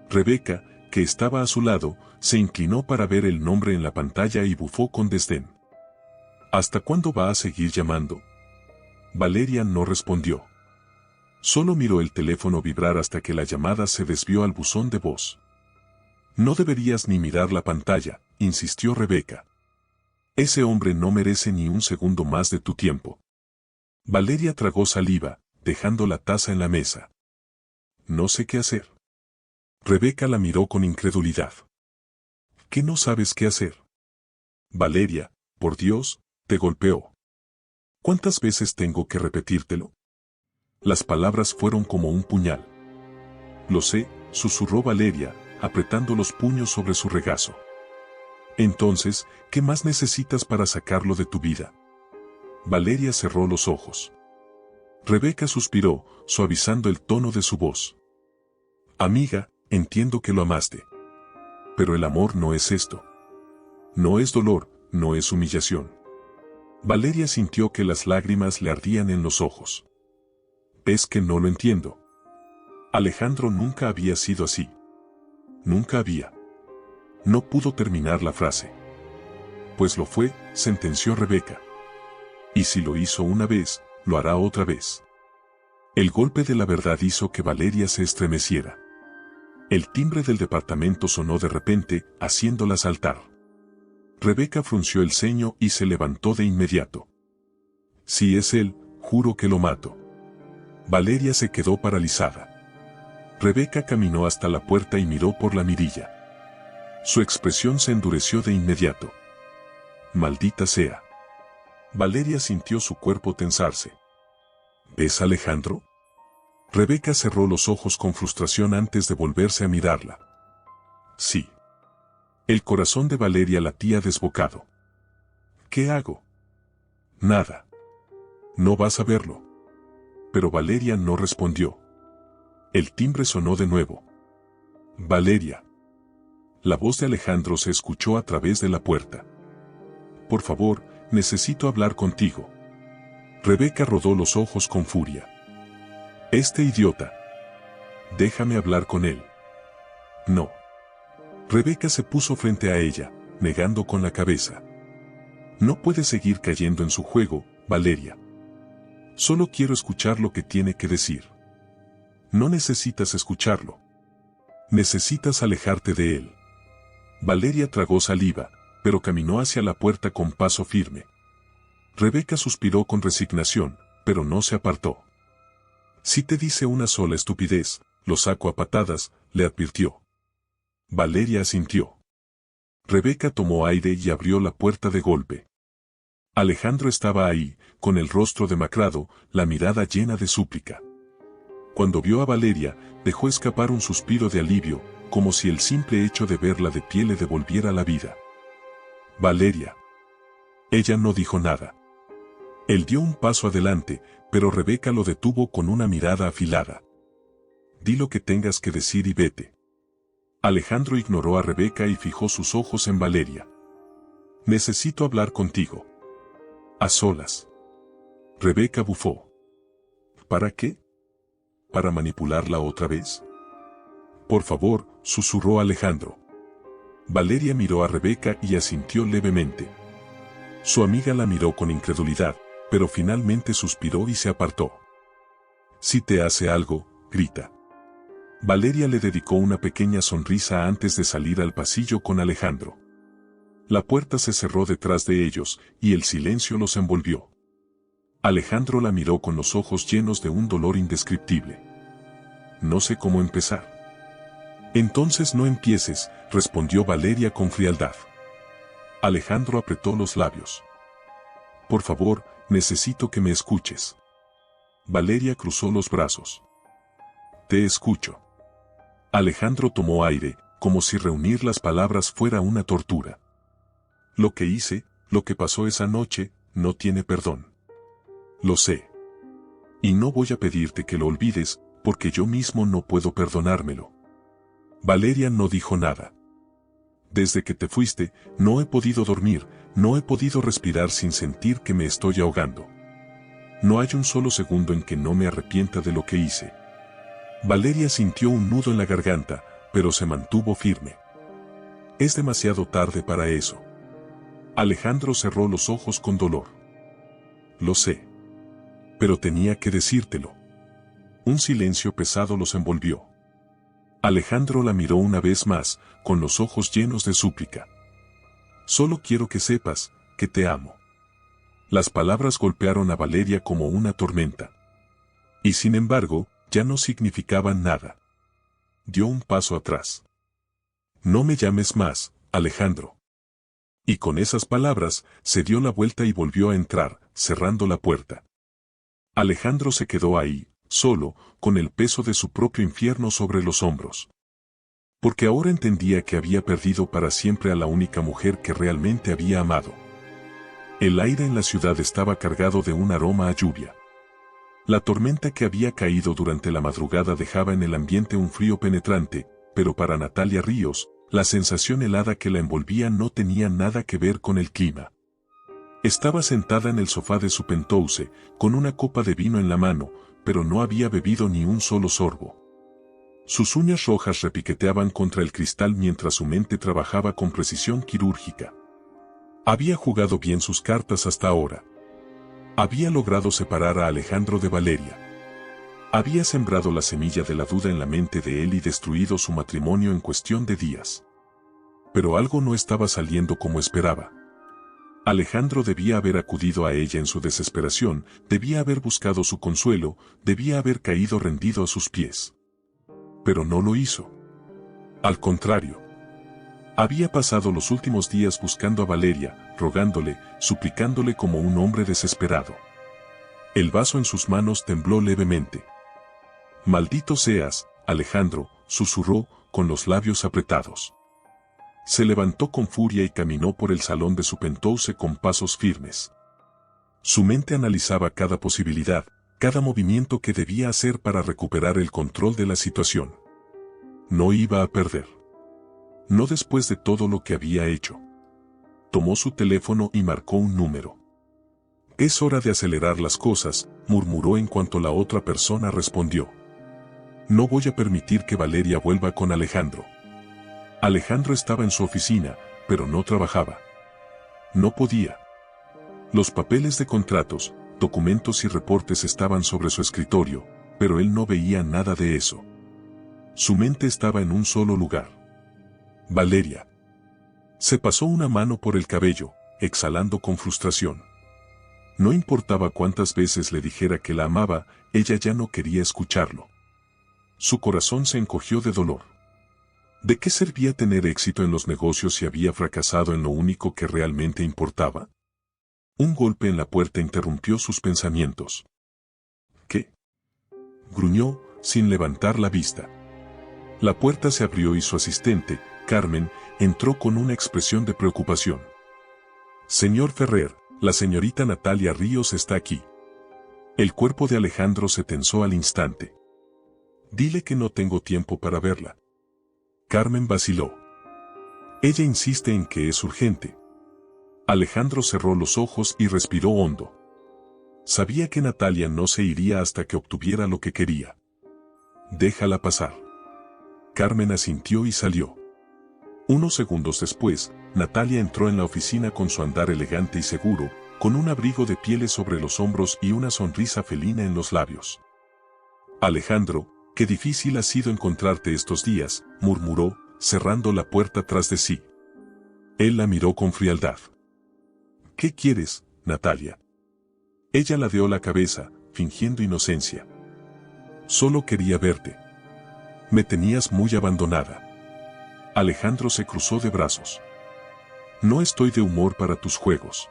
Rebeca, que estaba a su lado, se inclinó para ver el nombre en la pantalla y bufó con desdén. ¿Hasta cuándo va a seguir llamando? Valeria no respondió. Solo miró el teléfono vibrar hasta que la llamada se desvió al buzón de voz. No deberías ni mirar la pantalla, insistió Rebeca. Ese hombre no merece ni un segundo más de tu tiempo. Valeria tragó saliva, dejando la taza en la mesa. No sé qué hacer. Rebeca la miró con incredulidad. ¿Qué no sabes qué hacer? Valeria, por Dios, te golpeó. ¿Cuántas veces tengo que repetírtelo? Las palabras fueron como un puñal. Lo sé, susurró Valeria, apretando los puños sobre su regazo. Entonces, ¿qué más necesitas para sacarlo de tu vida? Valeria cerró los ojos. Rebeca suspiró, suavizando el tono de su voz. Amiga, entiendo que lo amaste. Pero el amor no es esto. No es dolor, no es humillación. Valeria sintió que las lágrimas le ardían en los ojos. Es que no lo entiendo. Alejandro nunca había sido así. Nunca había. No pudo terminar la frase. Pues lo fue, sentenció Rebeca. Y si lo hizo una vez, lo hará otra vez. El golpe de la verdad hizo que Valeria se estremeciera. El timbre del departamento sonó de repente, haciéndola saltar. Rebeca frunció el ceño y se levantó de inmediato. Si es él, juro que lo mato. Valeria se quedó paralizada. Rebeca caminó hasta la puerta y miró por la mirilla. Su expresión se endureció de inmediato. Maldita sea. Valeria sintió su cuerpo tensarse. ¿Ves a Alejandro? Rebeca cerró los ojos con frustración antes de volverse a mirarla. Sí. El corazón de Valeria latía desbocado. ¿Qué hago? Nada. No vas a verlo. Pero Valeria no respondió. El timbre sonó de nuevo. Valeria. La voz de Alejandro se escuchó a través de la puerta. Por favor, necesito hablar contigo. Rebeca rodó los ojos con furia. Este idiota. Déjame hablar con él. No. Rebeca se puso frente a ella, negando con la cabeza. No puedes seguir cayendo en su juego, Valeria. Solo quiero escuchar lo que tiene que decir. No necesitas escucharlo. Necesitas alejarte de él. Valeria tragó saliva, pero caminó hacia la puerta con paso firme. Rebeca suspiró con resignación, pero no se apartó. Si te dice una sola estupidez, lo saco a patadas, le advirtió. Valeria asintió. Rebeca tomó aire y abrió la puerta de golpe. Alejandro estaba ahí, con el rostro demacrado, la mirada llena de súplica. Cuando vio a Valeria, dejó escapar un suspiro de alivio, como si el simple hecho de verla de pie le devolviera la vida. Valeria. Ella no dijo nada. Él dio un paso adelante, pero Rebeca lo detuvo con una mirada afilada. Di lo que tengas que decir y vete. Alejandro ignoró a Rebeca y fijó sus ojos en Valeria. Necesito hablar contigo. A solas. Rebeca bufó. ¿Para qué? ¿Para manipularla otra vez? Por favor, susurró Alejandro. Valeria miró a Rebeca y asintió levemente. Su amiga la miró con incredulidad, pero finalmente suspiró y se apartó. Si te hace algo, grita. Valeria le dedicó una pequeña sonrisa antes de salir al pasillo con Alejandro. La puerta se cerró detrás de ellos, y el silencio los envolvió. Alejandro la miró con los ojos llenos de un dolor indescriptible. No sé cómo empezar. Entonces no empieces, respondió Valeria con frialdad. Alejandro apretó los labios. Por favor, necesito que me escuches. Valeria cruzó los brazos. Te escucho. Alejandro tomó aire, como si reunir las palabras fuera una tortura. Lo que hice, lo que pasó esa noche, no tiene perdón. Lo sé. Y no voy a pedirte que lo olvides, porque yo mismo no puedo perdonármelo. Valeria no dijo nada. Desde que te fuiste, no he podido dormir, no he podido respirar sin sentir que me estoy ahogando. No hay un solo segundo en que no me arrepienta de lo que hice. Valeria sintió un nudo en la garganta, pero se mantuvo firme. Es demasiado tarde para eso. Alejandro cerró los ojos con dolor. Lo sé. Pero tenía que decírtelo. Un silencio pesado los envolvió. Alejandro la miró una vez más, con los ojos llenos de súplica. Solo quiero que sepas, que te amo. Las palabras golpearon a Valeria como una tormenta. Y sin embargo, ya no significaban nada. Dio un paso atrás. No me llames más, Alejandro. Y con esas palabras, se dio la vuelta y volvió a entrar, cerrando la puerta. Alejandro se quedó ahí, solo, con el peso de su propio infierno sobre los hombros. Porque ahora entendía que había perdido para siempre a la única mujer que realmente había amado. El aire en la ciudad estaba cargado de un aroma a lluvia. La tormenta que había caído durante la madrugada dejaba en el ambiente un frío penetrante, pero para Natalia Ríos, la sensación helada que la envolvía no tenía nada que ver con el clima. Estaba sentada en el sofá de su penthouse, con una copa de vino en la mano, pero no había bebido ni un solo sorbo. Sus uñas rojas repiqueteaban contra el cristal mientras su mente trabajaba con precisión quirúrgica. Había jugado bien sus cartas hasta ahora. Había logrado separar a Alejandro de Valeria. Había sembrado la semilla de la duda en la mente de él y destruido su matrimonio en cuestión de días. Pero algo no estaba saliendo como esperaba. Alejandro debía haber acudido a ella en su desesperación, debía haber buscado su consuelo, debía haber caído rendido a sus pies. Pero no lo hizo. Al contrario. Había pasado los últimos días buscando a Valeria, rogándole, suplicándole como un hombre desesperado. El vaso en sus manos tembló levemente. Maldito seas, Alejandro, susurró, con los labios apretados. Se levantó con furia y caminó por el salón de su penthouse con pasos firmes. Su mente analizaba cada posibilidad, cada movimiento que debía hacer para recuperar el control de la situación. No iba a perder. No después de todo lo que había hecho. Tomó su teléfono y marcó un número. Es hora de acelerar las cosas, murmuró en cuanto la otra persona respondió. No voy a permitir que Valeria vuelva con Alejandro. Alejandro estaba en su oficina, pero no trabajaba. No podía. Los papeles de contratos, documentos y reportes estaban sobre su escritorio, pero él no veía nada de eso. Su mente estaba en un solo lugar. Valeria. Se pasó una mano por el cabello, exhalando con frustración. No importaba cuántas veces le dijera que la amaba, ella ya no quería escucharlo. Su corazón se encogió de dolor. ¿De qué servía tener éxito en los negocios si había fracasado en lo único que realmente importaba? Un golpe en la puerta interrumpió sus pensamientos. ¿Qué? Gruñó, sin levantar la vista. La puerta se abrió y su asistente, Carmen, entró con una expresión de preocupación. Señor Ferrer, la señorita Natalia Ríos está aquí. El cuerpo de Alejandro se tensó al instante. Dile que no tengo tiempo para verla. Carmen vaciló. Ella insiste en que es urgente. Alejandro cerró los ojos y respiró hondo. Sabía que Natalia no se iría hasta que obtuviera lo que quería. Déjala pasar. Carmen asintió y salió. Unos segundos después, Natalia entró en la oficina con su andar elegante y seguro, con un abrigo de pieles sobre los hombros y una sonrisa felina en los labios. Alejandro, qué difícil ha sido encontrarte estos días, murmuró, cerrando la puerta tras de sí. Él la miró con frialdad. ¿Qué quieres, Natalia? Ella ladeó la cabeza, fingiendo inocencia. Solo quería verte. Me tenías muy abandonada. Alejandro se cruzó de brazos. No estoy de humor para tus juegos.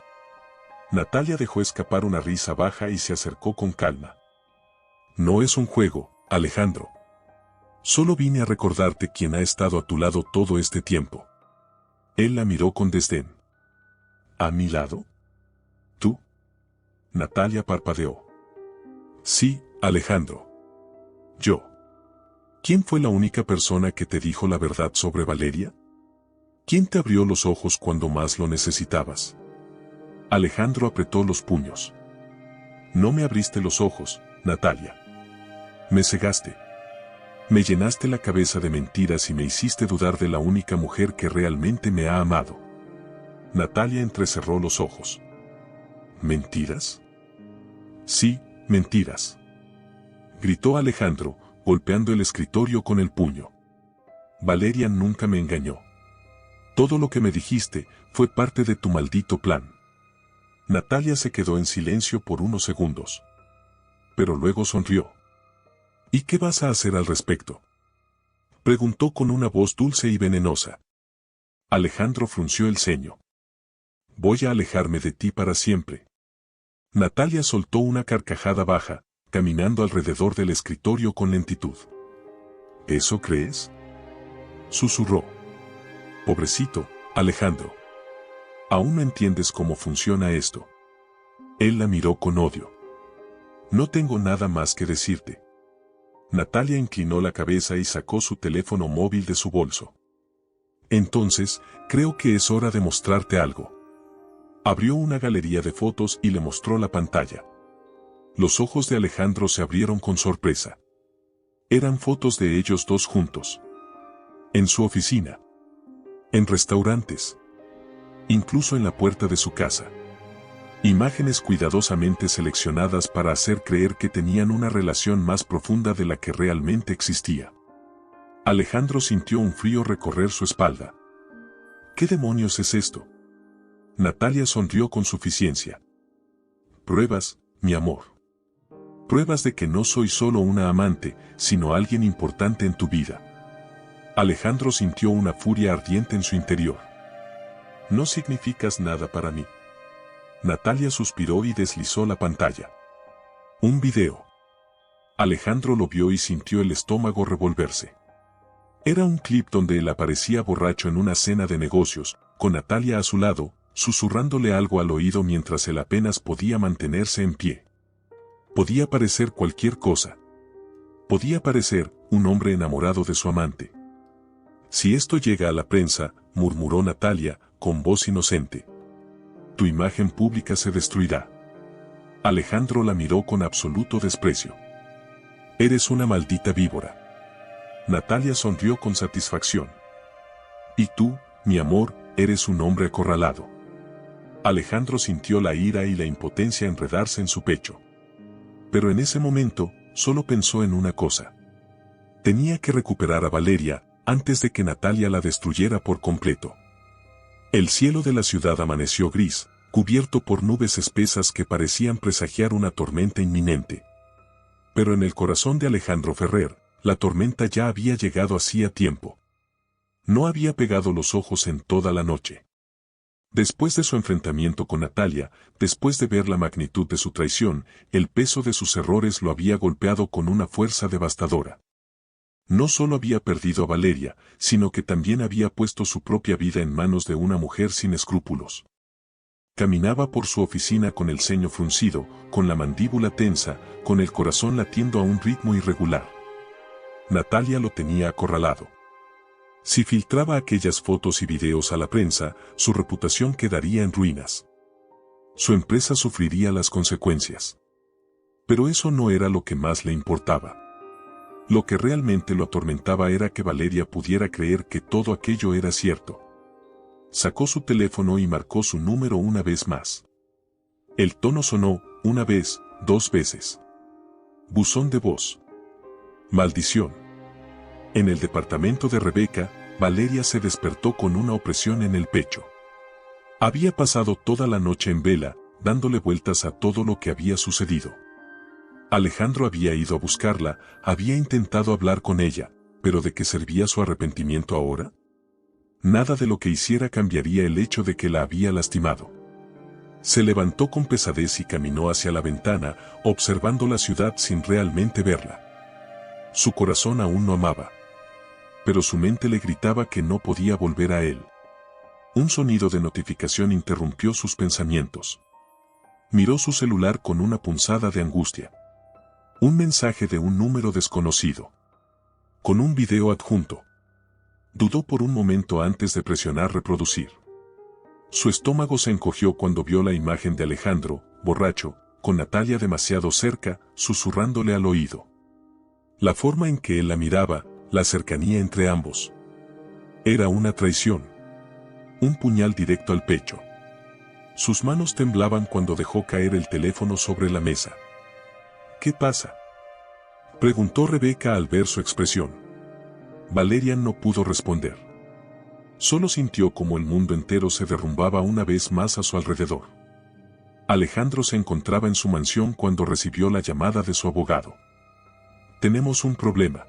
Natalia dejó escapar una risa baja y se acercó con calma. No es un juego, Alejandro. Solo vine a recordarte quién ha estado a tu lado todo este tiempo. Él la miró con desdén. ¿A mi lado? ¿Tú? Natalia parpadeó. Sí, Alejandro. Yo. ¿Quién fue la única persona que te dijo la verdad sobre Valeria? ¿Quién te abrió los ojos cuando más lo necesitabas? Alejandro apretó los puños. No me abriste los ojos, Natalia. Me cegaste. Me llenaste la cabeza de mentiras y me hiciste dudar de la única mujer que realmente me ha amado. Natalia entrecerró los ojos. ¿Mentiras? Sí, mentiras. Gritó Alejandro, golpeando el escritorio con el puño. Valeria nunca me engañó. Todo lo que me dijiste fue parte de tu maldito plan. Natalia se quedó en silencio por unos segundos. Pero luego sonrió. ¿Y qué vas a hacer al respecto? Preguntó con una voz dulce y venenosa. Alejandro frunció el ceño. Voy a alejarme de ti para siempre. Natalia soltó una carcajada baja, caminando alrededor del escritorio con lentitud. ¿Eso crees? Susurró. Pobrecito, Alejandro. Aún no entiendes cómo funciona esto. Él la miró con odio. No tengo nada más que decirte. Natalia inclinó la cabeza y sacó su teléfono móvil de su bolso. Entonces, creo que es hora de mostrarte algo. Abrió una galería de fotos y le mostró la pantalla. Los ojos de Alejandro se abrieron con sorpresa. Eran fotos de ellos dos juntos. En su oficina. En restaurantes. Incluso en la puerta de su casa. Imágenes cuidadosamente seleccionadas para hacer creer que tenían una relación más profunda de la que realmente existía. Alejandro sintió un frío recorrer su espalda. ¿Qué demonios es esto? Natalia sonrió con suficiencia. Pruebas, mi amor. Pruebas de que no soy solo una amante, sino alguien importante en tu vida. Alejandro sintió una furia ardiente en su interior. No significas nada para mí. Natalia suspiró y deslizó la pantalla. Un video. Alejandro lo vio y sintió el estómago revolverse. Era un clip donde él aparecía borracho en una cena de negocios, con Natalia a su lado, susurrándole algo al oído mientras él apenas podía mantenerse en pie. Podía parecer cualquier cosa. Podía parecer un hombre enamorado de su amante. Si esto llega a la prensa, murmuró Natalia, con voz inocente. Tu imagen pública se destruirá. Alejandro la miró con absoluto desprecio. Eres una maldita víbora. Natalia sonrió con satisfacción. Y tú, mi amor, eres un hombre acorralado. Alejandro sintió la ira y la impotencia enredarse en su pecho. Pero en ese momento, solo pensó en una cosa. Tenía que recuperar a Valeria, antes de que Natalia la destruyera por completo. El cielo de la ciudad amaneció gris, cubierto por nubes espesas que parecían presagiar una tormenta inminente. Pero en el corazón de Alejandro Ferrer, la tormenta ya había llegado hacía tiempo. No había pegado los ojos en toda la noche. Después de su enfrentamiento con Natalia, después de ver la magnitud de su traición, el peso de sus errores lo había golpeado con una fuerza devastadora. No solo había perdido a Valeria, sino que también había puesto su propia vida en manos de una mujer sin escrúpulos. Caminaba por su oficina con el ceño fruncido, con la mandíbula tensa, con el corazón latiendo a un ritmo irregular. Natalia lo tenía acorralado. Si filtraba aquellas fotos y videos a la prensa, su reputación quedaría en ruinas. Su empresa sufriría las consecuencias. Pero eso no era lo que más le importaba. Lo que realmente lo atormentaba era que Valeria pudiera creer que todo aquello era cierto. Sacó su teléfono y marcó su número una vez más. El tono sonó, una vez, 2 veces. Buzón de voz. Maldición. En el departamento de Rebeca, Valeria se despertó con una opresión en el pecho. Había pasado toda la noche en vela, dándole vueltas a todo lo que había sucedido. Alejandro había ido a buscarla, había intentado hablar con ella, pero ¿de qué servía su arrepentimiento ahora? Nada de lo que hiciera cambiaría el hecho de que la había lastimado. Se levantó con pesadez y caminó hacia la ventana, observando la ciudad sin realmente verla. Su corazón aún no amaba. Pero su mente le gritaba que no podía volver a él. Un sonido de notificación interrumpió sus pensamientos. Miró su celular con una punzada de angustia. Un mensaje de un número desconocido. Con un video adjunto. Dudó por un momento antes de presionar reproducir. Su estómago se encogió cuando vio la imagen de Alejandro, borracho, con Natalia demasiado cerca, susurrándole al oído. La forma en que él la miraba, la cercanía entre ambos. Era una traición. Un puñal directo al pecho. Sus manos temblaban cuando dejó caer el teléfono sobre la mesa. ¿Qué pasa?, preguntó Rebeca al ver su expresión. Valeria no pudo responder. Solo sintió como el mundo entero se derrumbaba una vez más a su alrededor. Alejandro se encontraba en su mansión cuando recibió la llamada de su abogado. Tenemos un problema.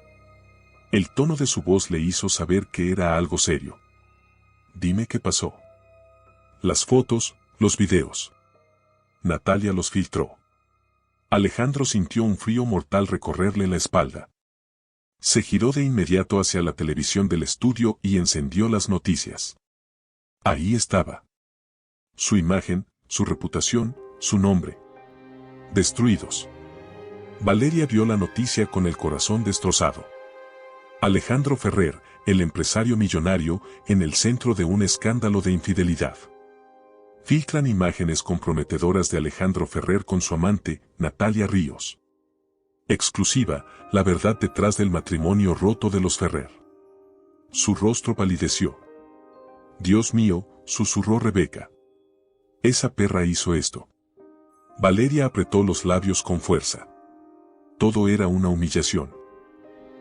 El tono de su voz le hizo saber que era algo serio. Dime qué pasó. Las fotos, los videos. Natalia los filtró. Alejandro sintió un frío mortal recorrerle la espalda. Se giró de inmediato hacia la televisión del estudio y encendió las noticias. Ahí estaba. Su imagen, su reputación, su nombre. Destruidos. Valeria vio la noticia con el corazón destrozado. Alejandro Ferrer, el empresario millonario, en el centro de un escándalo de infidelidad. Filtran imágenes comprometedoras de Alejandro Ferrer con su amante, Natalia Ríos. Exclusiva, la verdad detrás del matrimonio roto de los Ferrer. Su rostro palideció. Dios mío, susurró Rebeca. Esa perra hizo esto. Valeria apretó los labios con fuerza. Todo era una humillación.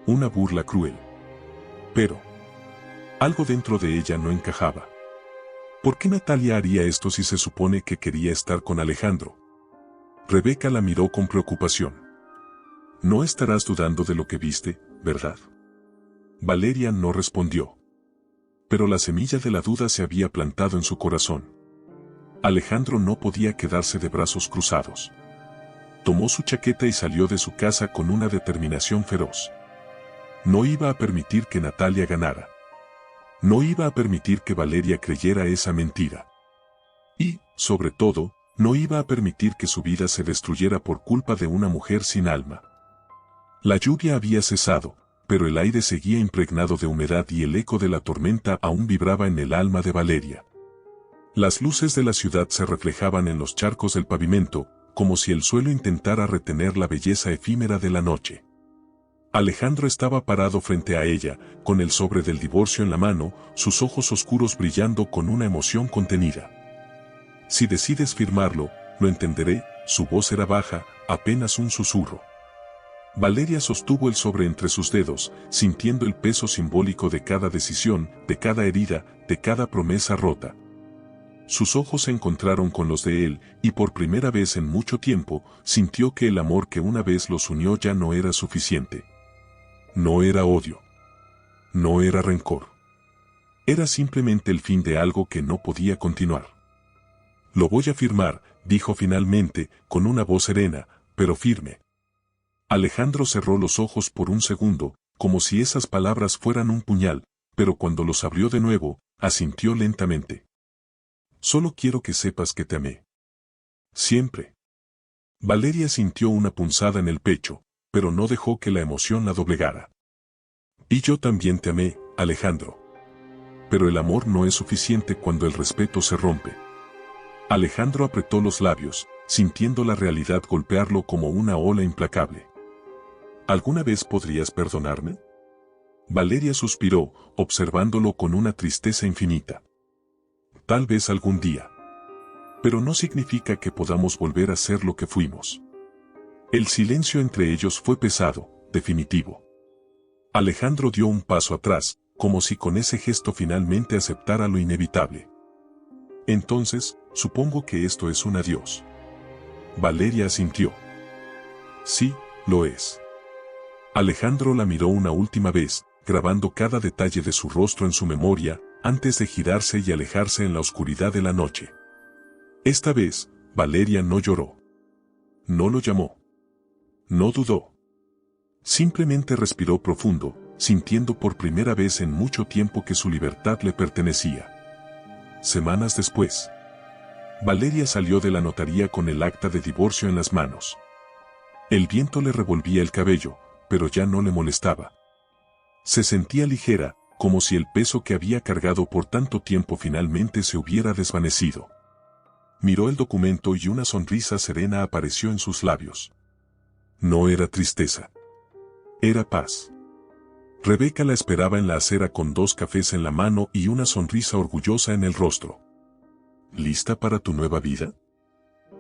Una burla cruel. Pero algo dentro de ella no encajaba. ¿Por qué Natalia haría esto si se supone que quería estar con Alejandro? Rebeca la miró con preocupación. No estarás dudando de lo que viste, ¿verdad? Valeria no respondió. Pero la semilla de la duda se había plantado en su corazón. Alejandro no podía quedarse de brazos cruzados. Tomó su chaqueta y salió de su casa con una determinación feroz. No iba a permitir que Natalia ganara. No iba a permitir que Valeria creyera esa mentira. Y, sobre todo, no iba a permitir que su vida se destruyera por culpa de una mujer sin alma. La lluvia había cesado, pero el aire seguía impregnado de humedad y el eco de la tormenta aún vibraba en el alma de Valeria. Las luces de la ciudad se reflejaban en los charcos del pavimento, como si el suelo intentara retener la belleza efímera de la noche. Alejandro estaba parado frente a ella, con el sobre del divorcio en la mano, sus ojos oscuros brillando con una emoción contenida. Si decides firmarlo, lo entenderé. Su voz era baja, apenas un susurro. Valeria sostuvo el sobre entre sus dedos, sintiendo el peso simbólico de cada decisión, de cada herida, de cada promesa rota. Sus ojos se encontraron con los de él, y por primera vez en mucho tiempo, sintió que el amor que una vez los unió ya no era suficiente. No era odio. No era rencor. Era simplemente el fin de algo que no podía continuar. Lo voy a firmar, dijo finalmente, con una voz serena, pero firme. Alejandro cerró los ojos por un segundo, como si esas palabras fueran un puñal, pero cuando los abrió de nuevo, asintió lentamente. Solo quiero que sepas que te amé. Siempre. Valeria sintió una punzada en el pecho, pero no dejó que la emoción la doblegara. Y yo también te amé, Alejandro. Pero el amor no es suficiente cuando el respeto se rompe. Alejandro apretó los labios, sintiendo la realidad golpearlo como una ola implacable. ¿Alguna vez podrías perdonarme? Valeria suspiró, observándolo con una tristeza infinita. Tal vez algún día. Pero no significa que podamos volver a ser lo que fuimos. El silencio entre ellos fue pesado, definitivo. Alejandro dio un paso atrás, como si con ese gesto finalmente aceptara lo inevitable. Entonces, supongo que esto es un adiós. Valeria asintió. Sí, lo es. Alejandro la miró una última vez, grabando cada detalle de su rostro en su memoria, antes de girarse y alejarse en la oscuridad de la noche. Esta vez, Valeria no lloró. No lo llamó. No dudó. Simplemente respiró profundo, sintiendo por primera vez en mucho tiempo que su libertad le pertenecía. Semanas después, Valeria salió de la notaría con el acta de divorcio en las manos. El viento le revolvía el cabello, pero ya no le molestaba. Se sentía ligera, como si el peso que había cargado por tanto tiempo finalmente se hubiera desvanecido. Miró el documento y una sonrisa serena apareció en sus labios. No era tristeza. Era paz. Rebeca la esperaba en la acera con 2 cafés en la mano y una sonrisa orgullosa en el rostro. ¿Lista para tu nueva vida?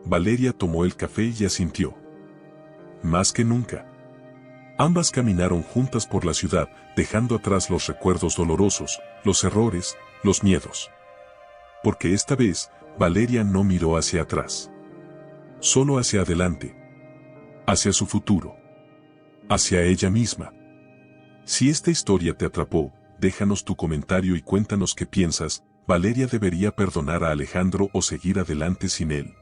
Valeria tomó el café y asintió. Más que nunca. Ambas caminaron juntas por la ciudad, dejando atrás los recuerdos dolorosos, los errores, los miedos. Porque esta vez, Valeria no miró hacia atrás. Solo hacia adelante. Hacia su futuro. Hacia ella misma. Si esta historia te atrapó, déjanos tu comentario y cuéntanos qué piensas. ¿Valeria debería perdonar a Alejandro o seguir adelante sin él?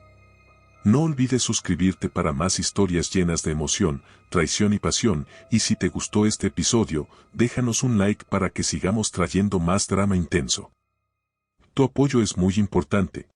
No olvides suscribirte para más historias llenas de emoción, traición y pasión, y si te gustó este episodio, déjanos un like para que sigamos trayendo más drama intenso. Tu apoyo es muy importante,